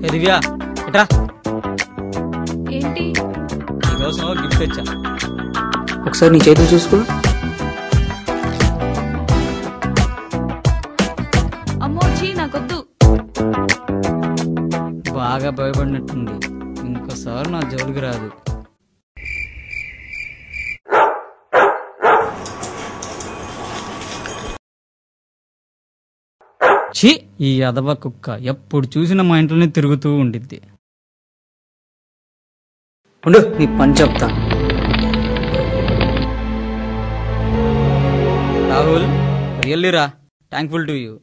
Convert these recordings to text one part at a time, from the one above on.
ఏ దివ్య ఎట్రా ఏంటి నీకోసం గిఫ్ట్ తెచ్చా. ఒకసారి నీ చేతులు చూసుకో. అమ్మోచి నాకొద్దు. బాగా భయపడినట్టుంది, ఇంకోసారి నా జోలికి రాదు. ఛీ, ఈ అదవ కుక్క ఎప్పుడు చూసినా మా ఇంట్లోనే తిరుగుతూ ఉండిద్ది. ఉండు, నీ పని చెప్తా. రాహుల్, రియల్లీ రా, thankful to you.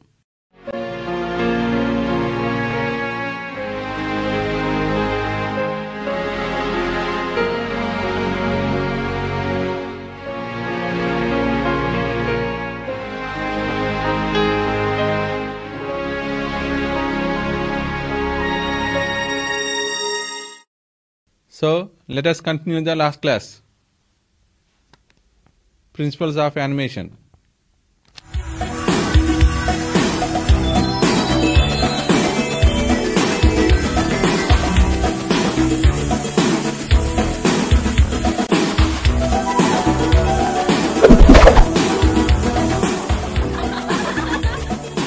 So, let us continue the last class. Principles of animation.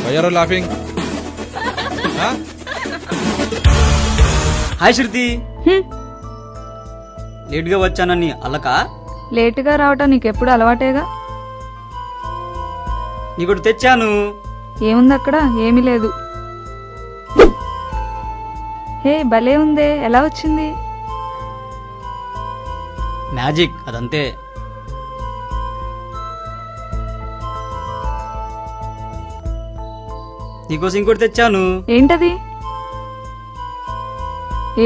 Why are you laughing? Huh? Hi Shruti, late గా వచ్చానని అల్లకా? లేటుగా రావటం నీకెప్పుడు అలవాటేగా. నీకు తెచ్చాను. ఏముంది అక్కడ? ఏమీ లేదు. హే, భలే ఉందే, ఎలా వచ్చింది? మ్యాజిక్, అదంతే. నీకోసం ఇంకోటి తెచ్చాను. ఏంటది?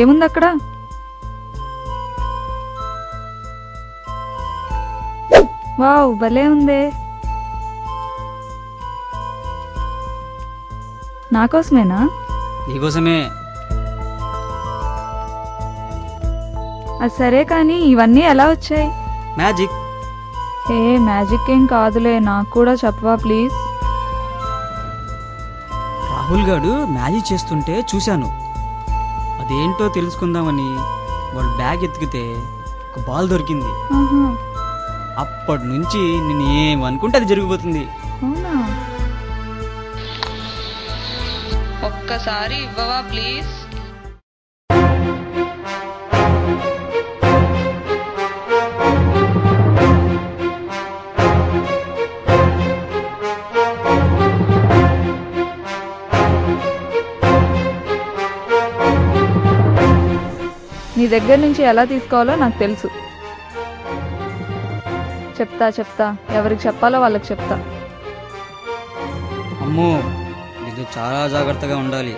ఏముంది అక్కడ? వావ్, భలే ఉందే. నాకోసమేనా? నీకోసమే. అది సరే, కానీ ఇవన్నీ ఎలా వచ్చాయి? మ్యాజిక్. ఏ మ్యాజిక్ ఏం కాదులే, నాకు కూడా చెప్పవా ప్లీజ్? రాహుల్ గాడు మ్యాజిక్ చేస్తుంటే చూశాను. అదేంటో తెలుసుకుందామని వాడు బ్యాగ్ ఎత్తికితే ఒక బాల్ దొరికింది. ఆహా, అప్పటి నుంచి నేను ఏమనుకుంటే అది జరిగిపోతుంది. అవునా? ఒక్కసారి ఇవ్వవా ప్లీజ్? నీ దగ్గర నుంచి ఎలా తీసుకోవాలో నాకు తెలుసు. చెప్తా, ఎవరికి చెప్పాలో వాళ్ళకి చెప్తా. అమ్మో, ఇది చాలా జాగ్రత్తగా ఉండాలి.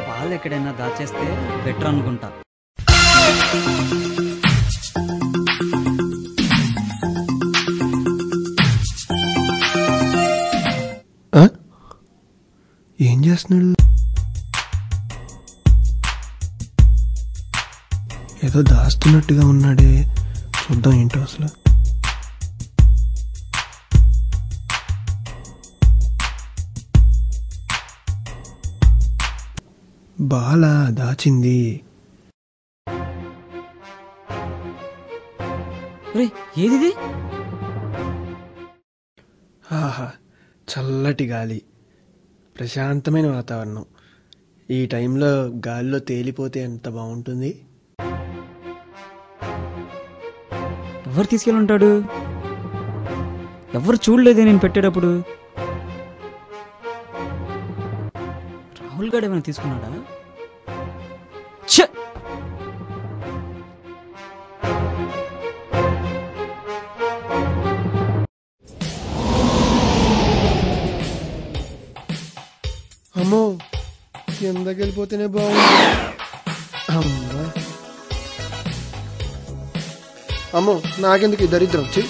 వాళ్ళు ఎక్కడైనా దాచేస్తే బెటర్ అనుకుంటా. ఏం చేస్తున్నాడు? ఏదో దాస్తున్నట్టుగా ఉన్నాడే, చూద్దాం ఏంటో అసలు. బాల దాచింది. ఏది? ఆహా, చల్లటి గాలి, ప్రశాంతమైన వాతావరణం. ఈ టైంలో గాలిలో తేలిపోతే ఎంత బాగుంటుంది. ఎవరు తీసుకెళ్ళి ఉంటాడు? ఎవరు చూడలేదే నేను పెట్టేటప్పుడు. రాహుల్ గారు ఏమైనా తీసుకున్నాడా? ఛ! అమ్మో, కిందకి వెళ్ళిపోతేనే బాగుంది. అమ్మా, అమ్మో, నాకెందుకు ఈ దరిద్రం వచ్చి.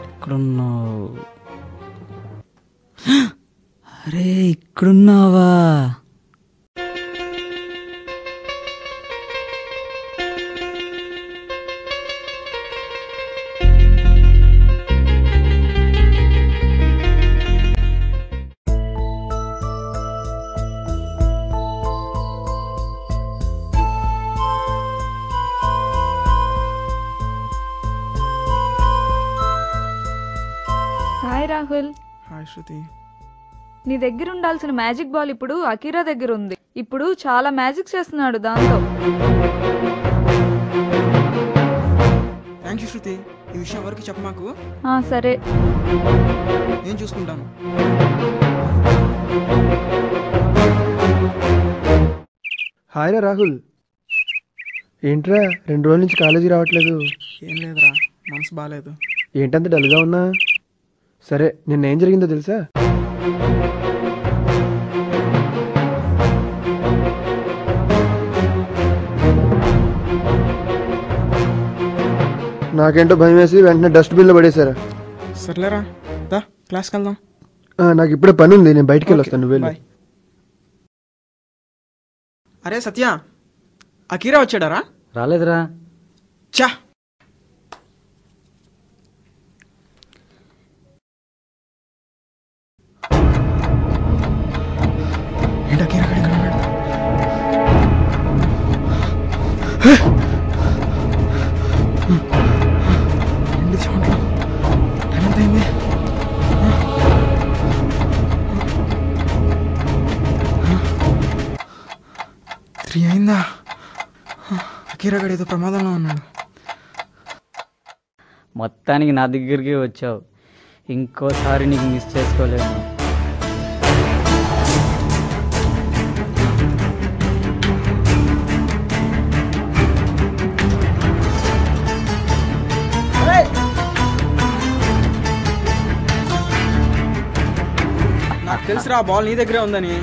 ఎక్కడున్నావు? అరే ఇక్కడున్నావా? హాయ్ రాహుల్. హాయ్ శృతి. నీ దగ్గర ఉండాల్సిన మ్యాజిక్ బాల్ ఇప్పుడు అకీరా దగ్గర ఉంది. ఇప్పుడు చాలా మ్యాజిక్ చేస్తున్నాడు దాంతో. థ్యాంక్ యూ శృతి. ఈ విషయం ఎవరికి చెప్ప మాకు. సరే, నేను చూసుకుంటాను. హాయ్ రా రాహుల్. ఏంట్రా 2 రోజుల నుంచి కాలేజీ రావట్లేదు? ఏం లేదురా, మనసు బాగాలేదు. ఏంటంత డల్గా ఉన్నా? సరే, నిన్న ఏం జరిగిందో తెలుసా? నాకేంటో భయం వేసి వెంటనే డస్ట్బిన్లో పడేశారా. సర్లేరా, దా క్లాస్కి వెళ్దాం. నాకు ఇప్పుడే పని ఉంది, నేను బయటికి వెళ్ళొస్తాను. నువ్వు వెళ్ళు. బాయ్. అరే సత్య, అకీరా వచ్చాడారా? రాలేదురా. చా, ఏంటి అకీరా ఇక్కడ ఉన్నాడు? ఏంటి సౌండ్లు? టైం ఎంత అయింది? త్రీ అయిందా? అకీరా గడు ఏదో ప్రమాదంలో ఉన్నాడు. మొత్తానికి నా దగ్గరికి వచ్చావు. ఇంకోసారి నీకు మిస్ చేసుకోలేము. నాకు తెలుసురా బాల్ నీ దగ్గరే ఉందని.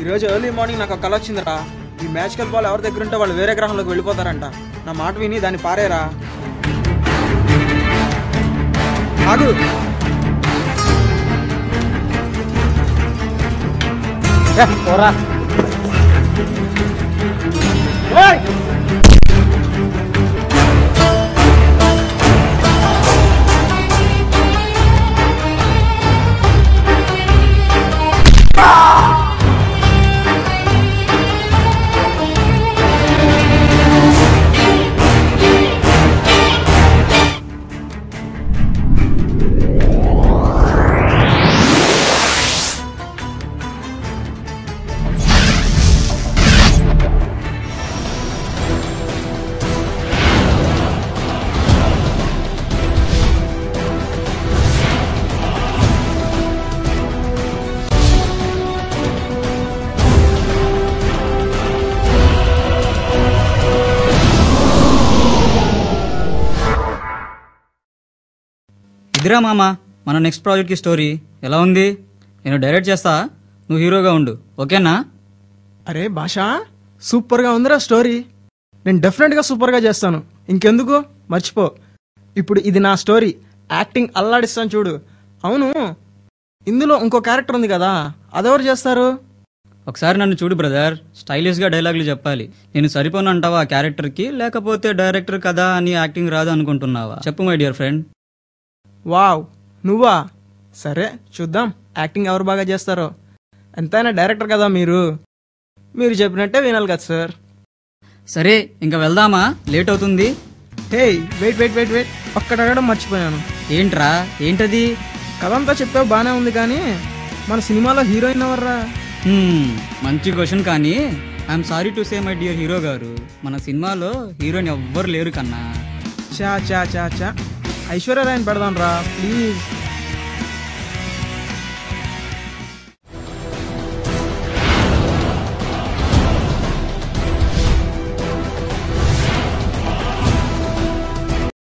ఈరోజు ఎర్లీ మార్నింగ్ నాకు ఒక కల వచ్చిందిరా. ఈ మ్యాజికల్ బాల్ ఎవరి దగ్గర ఉంటే వాళ్ళు వేరే గ్రహంలోకి వెళ్ళిపోతారంట. నా మాట విని దాన్ని పారేరా. ఆగు. పోరా. ఇదిరా మామ మన నెక్స్ట్ ప్రాజెక్ట్కి స్టోరీ ఎలా ఉంది? నేను డైరెక్ట్ చేస్తా, నువ్వు హీరోగా ఉండు, ఓకేనా? అరే భాష, సూపర్గా ఉందిరా స్టోరీ. నేను డెఫినెట్గా సూపర్గా చేస్తాను. ఇంకెందుకు, మర్చిపో. ఇప్పుడు ఇది నా స్టోరీ, యాక్టింగ్ అల్లాడిస్తాను చూడు. అవును, ఇందులో ఇంకో క్యారెక్టర్ ఉంది కదా, అదెవరు చేస్తారు? ఒకసారి నన్ను చూడు బ్రదర్, స్టైలిష్గా డైలాగులు చెప్పాలి. నేను సరిపోను అంటావా ఆ క్యారెక్టర్కి, లేకపోతే డైరెక్టర్ కదా అని యాక్టింగ్ రాదు అనుకుంటున్నావా? చెప్పు మై డియర్ ఫ్రెండ్. వావ్, నువ్వా? సరే చూద్దాం యాక్టింగ్ ఎవరు బాగా చేస్తారో. ఎంతైనా డైరెక్టర్ కదా మీరు చెప్పినట్టే వినాలి కదా సార్. సరే ఇంకా వెళ్దామా, లేట్ అవుతుంది. Hey wait wait wait wait, ఒక్కటి అడగడం మర్చిపోయాను. ఏంట్రా? ఏంటది? కథంతా చెప్పావు బాగానే ఉంది, కానీ మన సినిమాలో హీరోయిన్ ఎవర్రా? మంచి క్వశ్చన్, కానీ I'm sorry to say my dear hero గారు, మన సినిమాలో హీరోయిన్ ఎవ్వరు లేరు కన్నా. చా చా చా చా, ఐశ్వర్యరాయని పెడదాం రా ప్లీజ్.